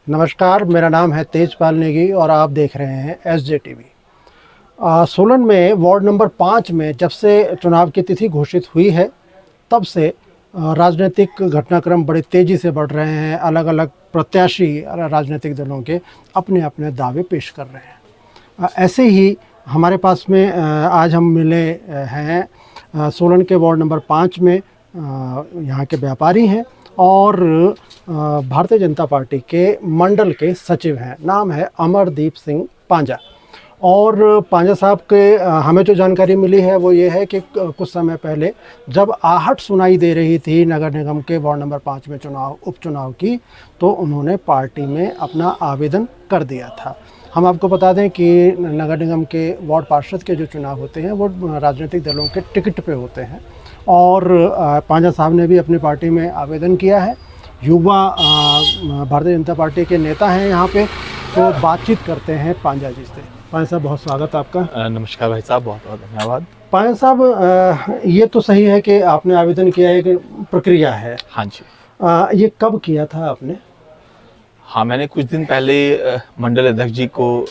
नमस्कार, मेरा नाम है तेजपाल नेगी और आप देख रहे हैं SJ TV। सोलन में वार्ड नंबर 5 में जब से चुनाव की तिथि घोषित हुई है तब से राजनीतिक घटनाक्रम बड़े तेज़ी से बढ़ रहे हैं। अलग अलग प्रत्याशी राजनीतिक दलों के अपने अपने दावे पेश कर रहे हैं। ऐसे ही हमारे पास में आज हम मिले हैं सोलन के वार्ड नंबर 5 में। यहाँ के व्यापारी हैं और भारतीय जनता पार्टी के मंडल के सचिव हैं। नाम है अमरदीप सिंह पांजा। और पांजा साहब के हमें जो जानकारी मिली है वो ये है कि कुछ समय पहले जब आहट सुनाई दे रही थी नगर निगम के वार्ड नंबर 5 में उपचुनाव की, तो उन्होंने पार्टी में अपना आवेदन कर दिया था। हम आपको बता दें कि नगर निगम के वार्ड पार्षद के जो चुनाव होते हैं वो राजनीतिक दलों के टिकट पे होते हैं और पांजा साहब ने भी अपनी पार्टी में आवेदन किया है। युवा भारतीय जनता पार्टी के नेता हैं यहाँ पे, तो बातचीत करते हैं पांजा जी से। पांजा साहब, बहुत स्वागत आपका। नमस्कार भाई साहब, बहुत बहुत धन्यवाद। पांजा साहब, ये तो सही है कि आपने आवेदन किया है, कि प्रक्रिया है। हाँ जी। ये कब किया था आपने? हाँ, मैंने कुछ दिन पहले मंडल अध्यक्ष जी को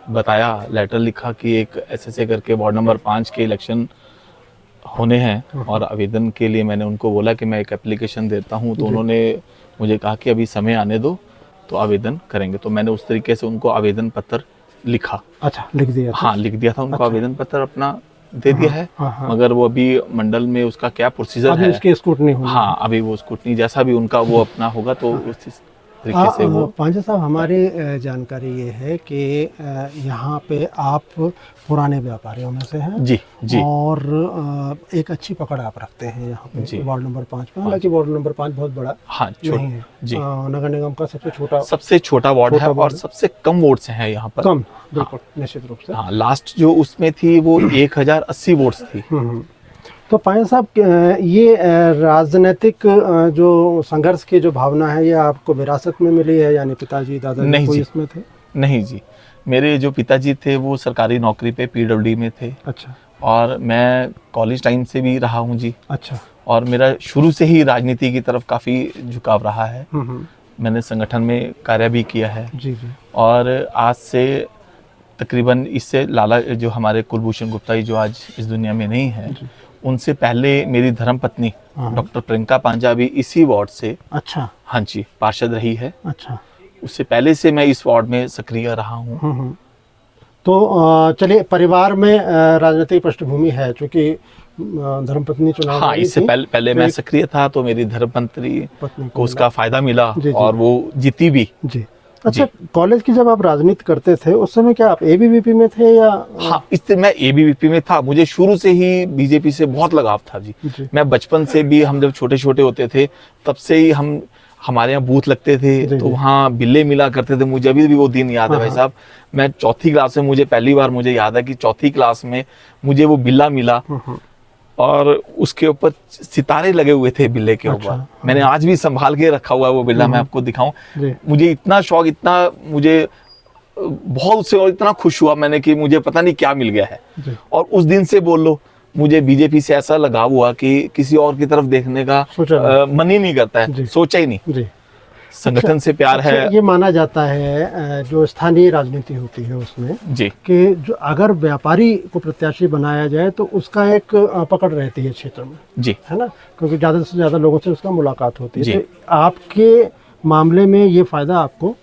बताया, लेटर लिखा कि एक ऐसे करके वार्ड नंबर 5 के इलेक्शन होने हैं और आवेदन के लिए मैंने उनको बोला कि मैं एक एप्लीकेशन देता हूं। तो उन्होंने मुझे कहा कि अभी समय आने दो तो आवेदन करेंगे। तो मैंने उस तरीके से उनको आवेदन पत्र लिखा। अच्छा, लिख दिया था? हाँ, लिख दिया था उनको। अच्छा। आवेदन पत्र अपना दे दिया है। हाँ। मगर वो अभी मंडल में उसका क्या प्रोसीजर है, उसकी स्क्रूटनी होगी। हाँ, अभी वो स्क्रूटनी जैसा भी उनका वो अपना होगा तो उस तरीके से वो। पांजा साहब, हमारी जानकारी ये है कि यहाँ पे आप पुराने व्यापारियों में से हैं। जी जी। और एक अच्छी पकड़ आप रखते हैं यहाँ पे वार्ड नंबर 5 में। हालांकि वार्ड नंबर 5 बहुत बड़ा नहीं है जी। नगर निगम का सबसे छोटा वार्ड है और सबसे कम वोट्स हैं यहाँ पर। कम, बिल्कुल, निश्चित रूप से। हाँ, लास्ट जो उसमें थी वो 1080 वोट्स थी। तो पांजा साहब, ये राजनीतिक जो संघर्ष की जो भावना है, ये आपको विरासत में मिली है, यानी पिताजी दादाजी कोई इसमें थे? नहीं जी, मेरे जो पिताजी थे वो सरकारी नौकरी पे PWD में थे। अच्छा। और मैं कॉलेज टाइम से भी रहा हूँ जी। अच्छा। और मेरा शुरू से ही राजनीति की तरफ काफ़ी झुकाव रहा है। मैंने संगठन में कार्य भी किया है। जी जी। और आज से तकरीबन इससे लाला जो हमारे कुलभूषण गुप्ता जी जो आज इस दुनिया में नहीं है, उनसे पहले मेरी धर्मपत्नी डॉक्टर प्रियंका पांजा भी इसी वार्ड से, अच्छा, हाँ जी, पार्षद रही है। अच्छा। उससे पहले से मैं इस वार्ड में सक्रिय रहा हूँ। तो चलिए, परिवार में राजनीतिक पृष्ठभूमि है, क्योंकि धर्मपत्नी चुनाव। हाँ, इससे पहले मैं सक्रिय था तो मेरी धर्मपत्नी को उसका फायदा मिला और वो जीती भी। जी। अच्छा, कॉलेज की जब आप राजनीति करते थे उस समय क्या आप ABVP में थे या? हाँ, इससे मैं ABVP में था। मुझे शुरू से ही बीजेपी से बहुत लगाव था जी। मैं बचपन से भी, हम जब छोटे छोटे होते थे तब से ही हमारे यहाँ बूथ लगते थे तो वहाँ बिल्ले मिला करते थे। मुझे अभी भी वो दिन याद है भाई साहब। मैं चौथी क्लास में, पहली बार मुझे याद है कि चौथी क्लास में मुझे वो बिल्ला मिला और उसके ऊपर सितारे लगे हुए थे बिल्ले के ऊपर। अच्छा। मैंने आज भी संभाल के रखा हुआ है वो बिल्ला, मैं आपको दिखाऊं। मुझे इतना शौक, इतना मुझे बहुत उससे और इतना खुश हुआ मैंने कि मुझे पता नहीं क्या मिल गया है। और उस दिन से बोल लो मुझे बीजेपी से ऐसा लगाव हुआ कि किसी और की तरफ देखने का मन ही नहीं करता है, सोचा ही नहीं। संगठन से प्यार है। ये माना जाता है जो स्थानीय राजनीति होती है उसमें जी, कि जो अगर व्यापारी को प्रत्याशी बनाया जाए तो उसका एक पकड़ रहती है क्षेत्र में जी, है ना, क्योंकि ज्यादा से ज्यादा लोगों से उसका मुलाकात होती है। तो आपके मामले में ये फायदा आपको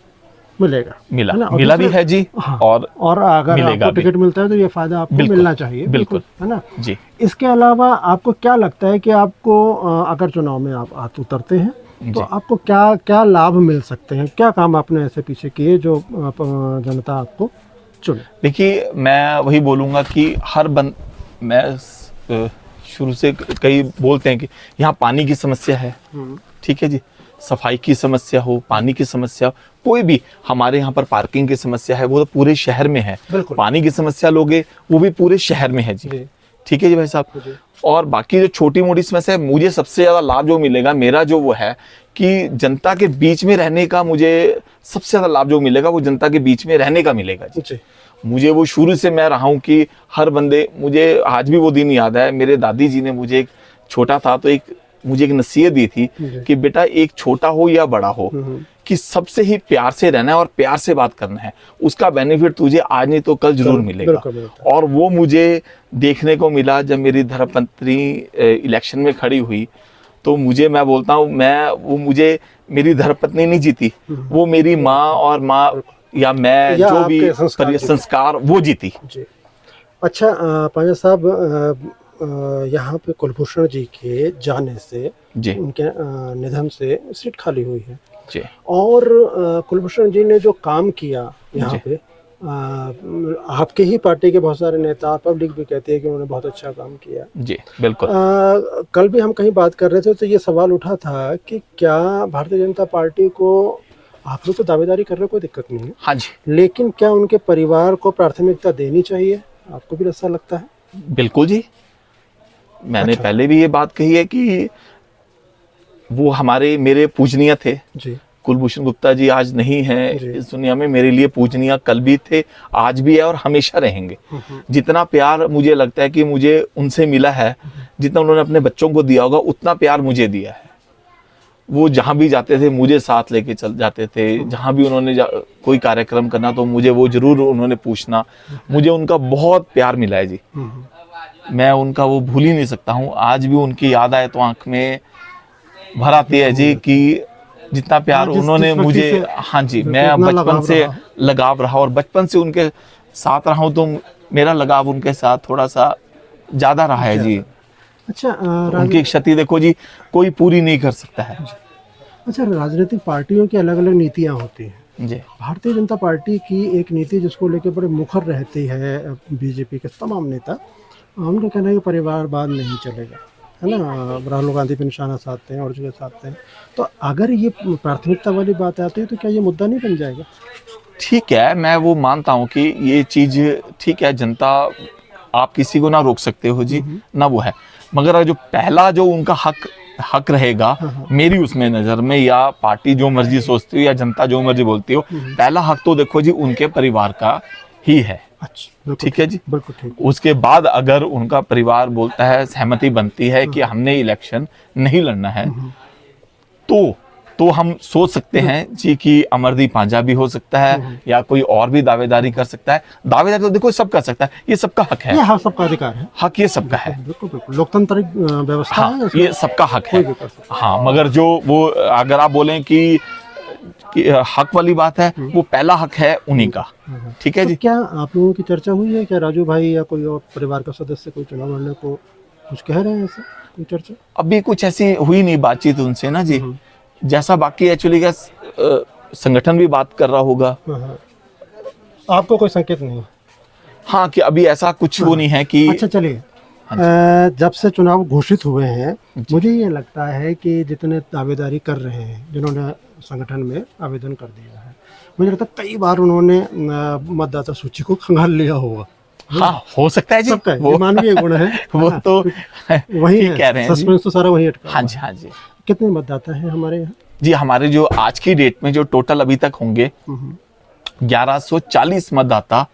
मिलेगा, मिला भी है जी। हाँ, और अगर आपको टिकट मिलता है तो ये फायदा आपको मिलना चाहिए। बिल्कुल, है ना जी। इसके अलावा आपको क्या लगता है कि आपको अगर चुनाव में आप उतरते हैं तो आपको क्या क्या लाभ मिल सकते हैं? क्या काम आपने ऐसे पीछे किए जो जनता आपको चुने? देखिए, मैं वही बोलूँगा कि मैं शुरू से कई बोलते हैं कि यहाँ पानी की समस्या है, ठीक है जी, सफाई की समस्या हो, पानी की समस्या हो, कोई भी, हमारे यहाँ पर पार्किंग की समस्या है, वो तो पूरे शहर में है। पानी की समस्या लोगे वो भी पूरे शहर में है जी। ठीक है जी भाई साहब। और बाकी जो छोटी मोटी समस्या है, मुझे सबसे ज्यादा लाभ जो मिलेगा मेरा जो वो है कि जनता के बीच में रहने का, मुझे सबसे ज्यादा लाभ जो मिलेगा वो जनता के बीच में रहने का मिलेगा जी। मुझे वो शुरू से मैं रहा हूँ कि हर बंदे, मुझे आज भी वो दिन याद है, मेरे दादी जी ने मुझे, एक छोटा था तो एक मुझे एक नसीहत दी थी कि बेटा एक छोटा हो या बड़ा हो, कि सबसे ही प्यार से रहना है और प्यार से बात करना है। उसका बेनिफिट तुझे आज नहीं तो कल जरूर मिलेगा। और वो मुझे देखने को मिला जब मेरी धर्मपत्नी इलेक्शन में खड़ी हुई। तो मुझे, मैं बोलता हूँ, वो मुझे मेरी धर्मपत्नी नहीं जीती, वो मेरी माँ और माँ या मैं या जो भी संस्कार वो जीती। अच्छा पांजा साहब, यहाँ पे कुलभूषण जी के जाने से, उनके निधन से सीट खाली हुई है जी। और कुलभूषण जी ने जो काम किया यहाँ पे, आपके ही पार्टी के बहुत सारे नेता, पब्लिक भी कहते हैं कि उन्होंने बहुत अच्छा काम किया। जी बिल्कुल। कल भी हम कहीं बात कर रहे थे तो ये सवाल उठा था कि क्या भारतीय जनता पार्टी को, आप लोग तो दावेदारी कर रहे हो, कोई दिक्कत नहीं है, हाँ जी, लेकिन क्या उनके परिवार को प्राथमिकता देनी चाहिए? आपको भी ऐसा लगता है? बिल्कुल जी। मैंने पहले भी ये बात कही है कि वो मेरे पूजनीय थे जी। कुलभूषण गुप्ता जी आज नहीं है इस दुनिया में, मेरे लिए पूजनीय कल भी थे, आज भी है और हमेशा रहेंगे। जितना प्यार मुझे लगता है कि मुझे उनसे मिला है, जितना उन्होंने अपने बच्चों को दिया होगा उतना प्यार मुझे दिया है। वो जहाँ भी जाते थे मुझे साथ लेके चल जाते थे, जहाँ भी उन्होंने कोई कार्यक्रम करना तो मुझे वो जरूर उन्होंने पूछना। मुझे उनका बहुत प्यार मिला है जी, मैं उनका वो भूल ही नहीं सकता हूँ। आज भी उनकी याद आए तो आंख में भर आती है जी, कि जितना प्यार उन्होंने मुझे, हाँ जी, मैं बचपन से लगाव रहा और बचपन से उनके साथ रहा हूँ, तो मेरा लगाव उनके साथ थोड़ा सा ज्यादा रहा है जी। अच्छा, उनकी क्षति देखो जी कोई पूरी नहीं कर सकता है। अच्छा, राजनीतिक पार्टियों की अलग अलग नीतियाँ होती हैं जी। भारतीय जनता पार्टी की एक नीति जिसको लेकर बड़े मुखर रहती है बीजेपी के तमाम नेता, उनका कहना है कि परिवारवाद नहीं चलेगा, है ना, राहुल गांधी पे निशाना साधते हैं और जगह साधते हैं। तो अगर ये प्राथमिकता वाली बात आती है तो क्या ये मुद्दा नहीं बन जाएगा? ठीक है, मैं वो मानता हूँ कि ये चीज ठीक है, जनता, आप किसी को ना रोक सकते हो जी, ना वो है, मगर जो पहला जो उनका हक रहेगा मेरी उसमें नजर में, या पार्टी जो मर्जी सोचती हो या जनता जो मर्जी बोलती हो, पहला हक तो देखो जी उनके परिवार का ही है। अच्छा, ठीक है जी, बिल्कुल ठीक। उसके बाद अगर उनका परिवार बोलता है, सहमति बनती है कि हमने इलेक्शन नहीं लड़ना है, तो हम सोच सकते हैं जी कि अमरदीप पांजा भी हो सकता है या कोई और भी दावेदारी कर सकता है। दावेदारी तो देखो सब कर सकता है, ये सबका हक है, ये सबका अधिकार है, हक ये सबका है, बिल्कुल बिल्कुल लोकतांत्रिक व्यवस्था है, ये सबका हक है। हाँ, मगर जो वो अगर आप बोलें कि हक वाली बात है, वो पहला हक है उन्हीं का। ठीक है जी। क्या आप लोगों की चर्चा हुई है, क्या राजू भाई या कोई और परिवार का सदस्य कोई चुनाव लड़ने को कुछ कह रहे हैं, ऐसा कोई चर्चा? अभी कुछ ऐसी हुई नहीं बातचीत उनसे ना जी, जैसा बाकी एक्चुअली क्या संगठन भी बात कर रहा होगा। आपको कोई संकेत नहीं? हाँ, कि अभी ऐसा कुछ वो नहीं है कि। अच्छा चलिए, जब से चुनाव घोषित हुए हैं, मुझे ये लगता है कि जितने दावेदारी कर रहे हैं, जिन्होंने संगठन में आवेदन कर दिया है, मुझे लगता है कई बार उन्होंने मतदाता सूची को खंगाल लिया होगा। हाँ, हो सकता है जी, सबका वो मानवीय गुण है। वो तो वही कह रहे हैं, सस्पेंस तो सारा वही अटका। हाँ जी, हाँ जी। कितने मतदाता हैं हमारे यहाँ? जी, हमारे जो आज की डेट में जो टोटल अभी तक होंगे 1140 मतदाता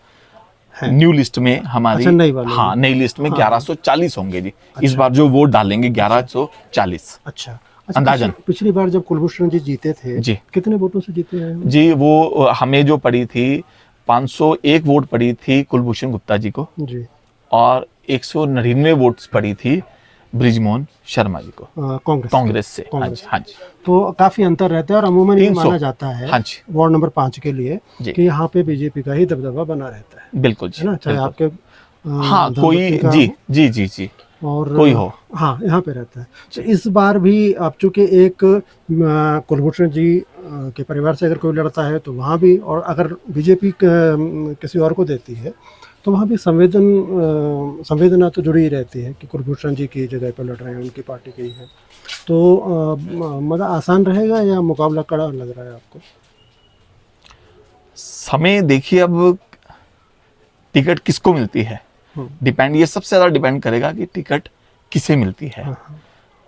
न्यू लिस्ट में हमारी। अच्छा, नई वाली? हाँ, नई लिस्ट में 1140 होंगे जी। अच्छा। इस बार जो वोट डालेंगे 1140। अच्छा, अंदाजन। पिछली बार जब कुलभूषण जी जीते थे जी, कितने वोटों से जीते हैं जी? वो हमें जो पड़ी थी 501 वोट पड़ी थी कुलभूषण गुप्ता जी को जी, और 199 वोट्स पड़ी थी बृजमोहन शर्मा जी को कांग्रेस से। हाँ जी, हाँ जी। तो काफी अंतर रहता है और अमूमन ये माना जाता है, हाँ जी, वार्ड नंबर 5 के लिए कि यहाँ पे बीजेपी का ही दबदबा बना रहता है। बिल्कुल जी, है ना, चाहे आपके हाँ कोई जी जी जी जी और कोई हो, हाँ यहाँ पे रहता है। तो इस बार भी आप चूंकि एक कुलभूषण जी के परिवार से अगर कोई लड़ता है तो वहाँ भी, और अगर बीजेपी किसी और को देती है तो वहाँ भी संवेदना तो जुड़ी ही रहती है कि कुलभूषण जी की जगह पर लड़ रहे हैं, उनकी पार्टी के ही है। तो मतलब आसान रहेगा या मुकाबला कड़ा लग रहा है आपको? समय देखिए, अब टिकट किसको मिलती है डिपेंड, ये सबसे ज़्यादा डिपेंड करेगा कि टिकट किसे मिलती है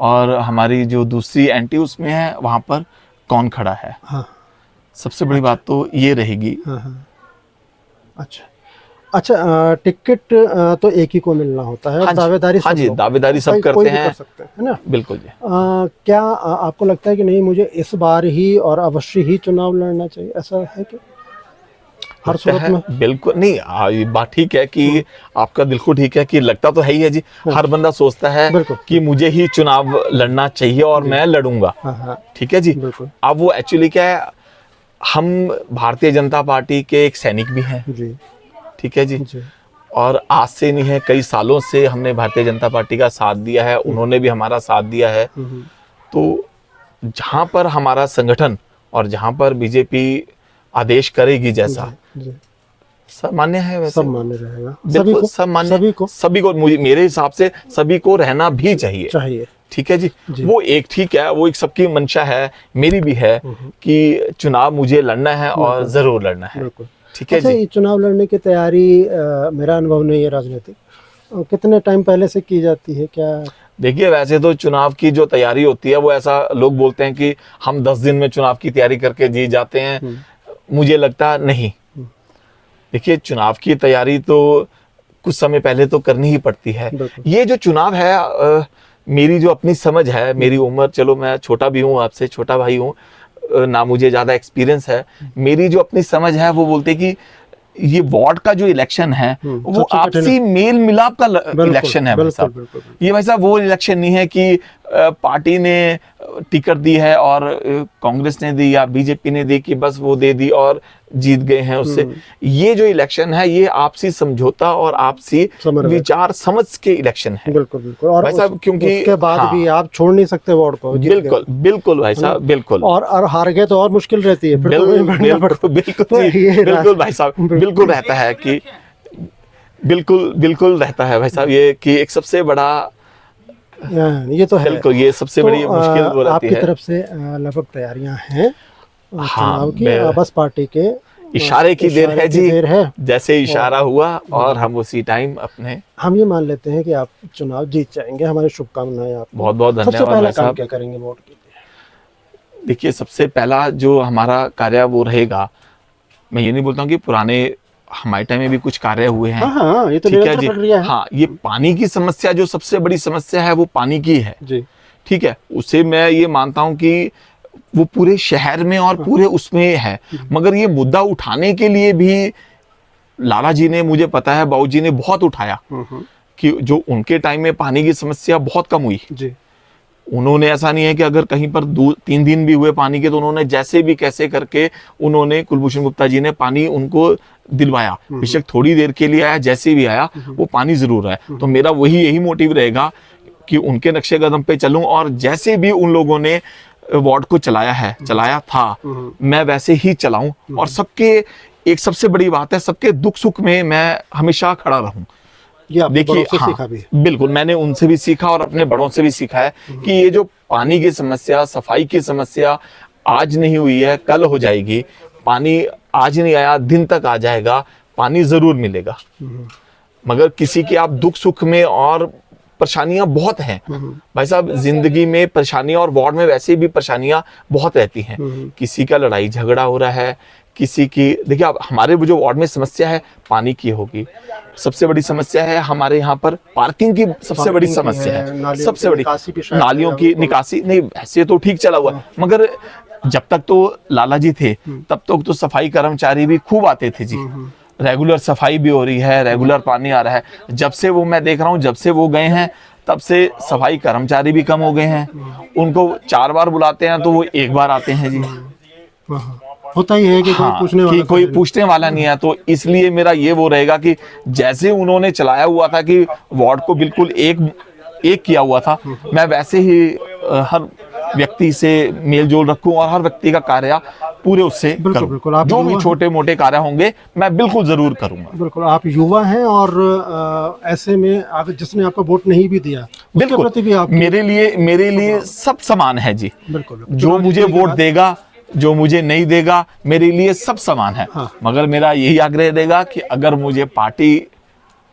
और हमारी जो दूसरी एंटी उसमें है वहाँ पर कौन खड़ा है। सबसे बड़ी बात तो ये रहेगी। अच्छा, अच्छा, टिकट तो एक ही को मिलना होता है, हाँ जी, दावेदारी हाँ सब जी, लोग, दावेदारी सब कोई करते भी हैं। कर सकते हैं, है ना? बिल्कुल जी। क्या आपको लगता है कि नहीं मुझे इस बार ही और अवश्य ही चुनाव लड़ना चाहिए, ऐसा है कि हर लगता सूरत है, में? बिल्कुल नहीं, ये बात ठीक है कि आपका दिल को ठीक है कि लगता तो है ही है जी। हर बंदा सोचता है बिल्कुल। कि मुझे ही चुनाव लड़ना चाहिए और मैं लड़ूंगा। हाँ हाँ, ठीक है जी। बिल्कुल अब वो एक्चुअली क्या है, हम भारतीय जनता पार्टी के एक सैनिक भी हैं। जी ठीक है जी। जी। और आज से नहीं है, कई सालों से हमने भारतीय जनता पार्टी का साथ दिया है, उन्होंने भी हमारा साथ दिया है। तो जहां पर हमारा संगठन और जहां पर बीजेपी आदेश करेगी जैसा, जी, सब मान्य है वैसे। सब मान्य रहेगा, बिल्कुल सब मान्य, सभी को मुझे, मेरे हिसाब से सभी को रहना भी चाहिए। ठीक है जी। वो एक ठीक है, वो एक सबकी मंशा है, मेरी भी है कि चुनाव मुझे लड़ना है और जरूर लड़ना है। ठीक है अच्छा, जी। चुनाव लड़ने की तैयारी, मेरा अनुभव नहीं है राजनीतिक, कितने टाइम पहले से की जाती है क्या? देखिए, वैसे तो चुनाव की जो तैयारी होती है वो, ऐसा लोग बोलते हैं कि हम 10 दिन में चुनाव की तैयारी करके जीत जाते हैं। मुझे लगता नहीं। देखिए, चुनाव की तैयारी तो कुछ समय पहले तो करनी ही पड़ती है। ये जो चुनाव है, मेरी जो अपनी समझ है, मेरी उम्र, चलो मैं छोटा भी हूँ, आपसे छोटा भाई हूँ ना, मुझे ज्यादा एक्सपीरियंस है, मेरी जो अपनी समझ है वो बोलते कि ये वार्ड का जो इलेक्शन है वो आपसी मेल मिलाप का इलेक्शन है भाई साहब। ये भाई साहब वो इलेक्शन नहीं है कि पार्टी ने टिकट दी है और कांग्रेस ने दी या बीजेपी ने दी कि बस वो दे दी और जीत गए हैं उससे। ये जो इलेक्शन है ये आपसी समझौता और आपसी विचार समझ के इलेक्शन है। बिल्कुल बिल्कुल। और भाई साहब क्योंकि उसके बाद भी आप छोड़ नहीं सकते वार्ड को। बिल्कुल बिल्कुल भाई साहब, बिल्कुल। और हार गए तो और मुश्किल रहती है, बिल्कुल भाई साहब, बिल्कुल रहता है कि बिल्कुल रहता है भाई साहब, ये कि एक सबसे बड़ा, ये तो है, बिल्कुल ये सबसे बड़ी मुश्किल वो रहती है। आपकी तरफ से लगभग तैयारियां हैं चुनाव की, बस पार्टी के इशारे की देर है जी, देर है, जैसे इशारा हुआ और हम उसी टाइम अपने, हम ये मान लेते हैं कि आप चुनाव जीत जाएंगे। हमारी शुभकामनाएं आपको। बहुत बहुत धन्यवाद। सबसे पहला काम क्या करेंगे वोट के लिए? देखिए, सबसे पहला जो हमारा कार्य वो रहेगा, मैं ये नहीं बोलता हूँ कि पुराने हमारे टाइम में भी कुछ कार्य हुए हैं। हाँ, ये तो ठीक है जी। है। हाँ, ये पानी की समस्या जो सबसे बड़ी समस्या है वो पानी की है जी। ठीक है, उसे मैं ये मानता हूँ कि वो पूरे शहर में और पूरे उसमें है, मगर ये मुद्दा उठाने के लिए भी लाला जी ने, मुझे पता है बाबू जी ने बहुत उठाया कि जो उनके टाइम में पानी की समस्या बहुत कम हुई जी। उन्होंने, ऐसा नहीं है कि अगर कहीं पर 2-3 दिन भी हुए पानी के, तो उन्होंने जैसे भी कैसे करके उन्होंने, कुलभूषण गुप्ता जी ने पानी उनको दिलवाया। बेशक थोड़ी देर के लिए आया, जैसे भी आया वो पानी जरूर है। तो मेरा यही मोटिव रहेगा कि उनके नक्शे कदम पे चलूं और जैसे भी उन लोगों ने वार्ड को चलाया था, मैं वैसे ही चलाऊं और सबके, एक सबसे बड़ी बात है, सबके दुख सुख में मैं हमेशा खड़ा रहूं। देखिए, हाँ, बिल्कुल, मैंने उनसे भी सीखा और अपने बड़ों से भी सीखा है कि ये जो पानी की समस्या, सफाई की समस्या आज नहीं हुई है, कल हो जाएगी। पानी आज नहीं आया, दिन तक आ जाएगा, पानी जरूर मिलेगा। मगर किसी के आप दुख सुख में, और परेशानियां बहुत हैं भाई साहब, जिंदगी में परेशानियां, और वार्ड में वैसे भी परेशानियां बहुत रहती हैं। किसी का लड़ाई झगड़ा हो रहा है, किसी की, देखिए आप, हमारे जो वार्ड में समस्या है पानी की होगी, सबसे बड़ी समस्या है हमारे यहाँ पर पार्किंग की, सबसे बड़ी समस्या है, सबसे बड़ी नालियों की निकासी। नहीं, ऐसे तो ठीक चला हुआ, मगर जब तक तो लाला जी थे तब तक तो सफाई कर्मचारी भी खूब आते थे जी, रेगुलर सफाई भी हो रही है, रेगुलर पानी आ रहा है। जब से वो, मैं देख रहा हूँ, जब से वो गए हैं तब से सफाई कर्मचारी भी कम हो गए हैं। उनको 4 बार बुलाते हैं तो वो 1 बार आते हैं जी। होता ही है कि कोई पूछने वाला नहीं है। तो इसलिए मेरा ये वो रहेगा कि जैसे उन्होंने चलाया हुआ था कि वार्ड को बिल्कुल एक किया हुआ था, मैं वैसे ही हर व्यक्ति से मेल जोल रखूं और हर व्यक्ति का कार्य पूरे उससे करूं। जो भी छोटे मोटे कार्य होंगे मैं बिल्कुल जरूर करूंगा। बिल्कुल, आप युवा हैं और ऐसे में अगर जिसने आपको वोट नहीं भी दिया, उसके प्रति भी आप, मेरे लिए सब समान है जी। बिल्कुल, जो मुझे वोट देगा, जो मुझे नहीं देगा, मेरे लिए सब समान है। मगर मेरा यही आग्रह रहेगा कि अगर मुझे पार्टी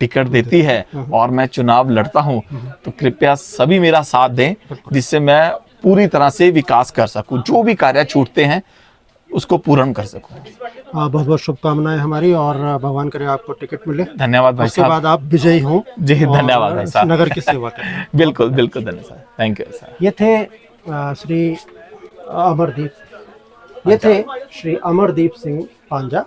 टिकट देती है और मैं चुनाव लड़ता हूं, तो कृपया सभी मेरा साथ दें, जिससे मैं पूरी तरह से विकास कर सकूं। जो भी कार्य छूटते हैं उसको पूर्ण कर सकूं। बहुत बहुत शुभकामनाएं हमारी, और भगवान करे आपको टिकट मिले। धन्यवाद भाई उसके साहब। बाद आप विजयी हों। जी धन्यवाद भाई साहब। नगर की सेवा करें। बिल्कुल बिल्कुल धन्यवाद, थैंक यू सर। ये थे श्री अमरदीप, ये थे श्री अमरदीप सिंह पांजा,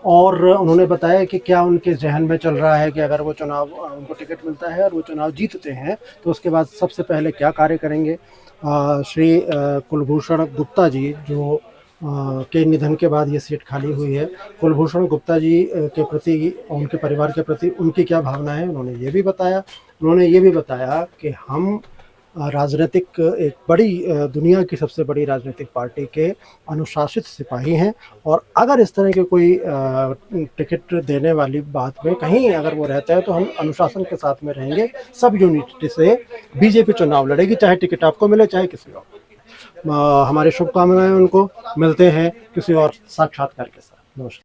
और उन्होंने बताया कि क्या उनके जहन में चल रहा है कि अगर वो चुनाव, उनको टिकट मिलता है और वो चुनाव जीतते हैं तो उसके बाद सबसे पहले क्या कार्य करेंगे। श्री कुलभूषण गुप्ता जी, जो के निधन के बाद ये सीट खाली हुई है, कुलभूषण गुप्ता जी के प्रति, उनके परिवार के प्रति उनकी क्या भावना है, उन्होंने ये भी बताया। उन्होंने ये भी बताया कि हम राजनीतिक, एक बड़ी दुनिया की सबसे बड़ी राजनीतिक पार्टी के अनुशासित सिपाही हैं, और अगर इस तरह के कोई टिकट देने वाली बात में कहीं अगर वो रहता है तो हम अनुशासन के साथ में रहेंगे, सब यूनिटी से बीजेपी चुनाव लड़ेगी, चाहे टिकट आपको मिले चाहे किसी और। हमारी शुभकामनाएं उनको। मिलते हैं किसी और साक्षात्कार के साथ। नमस्कार।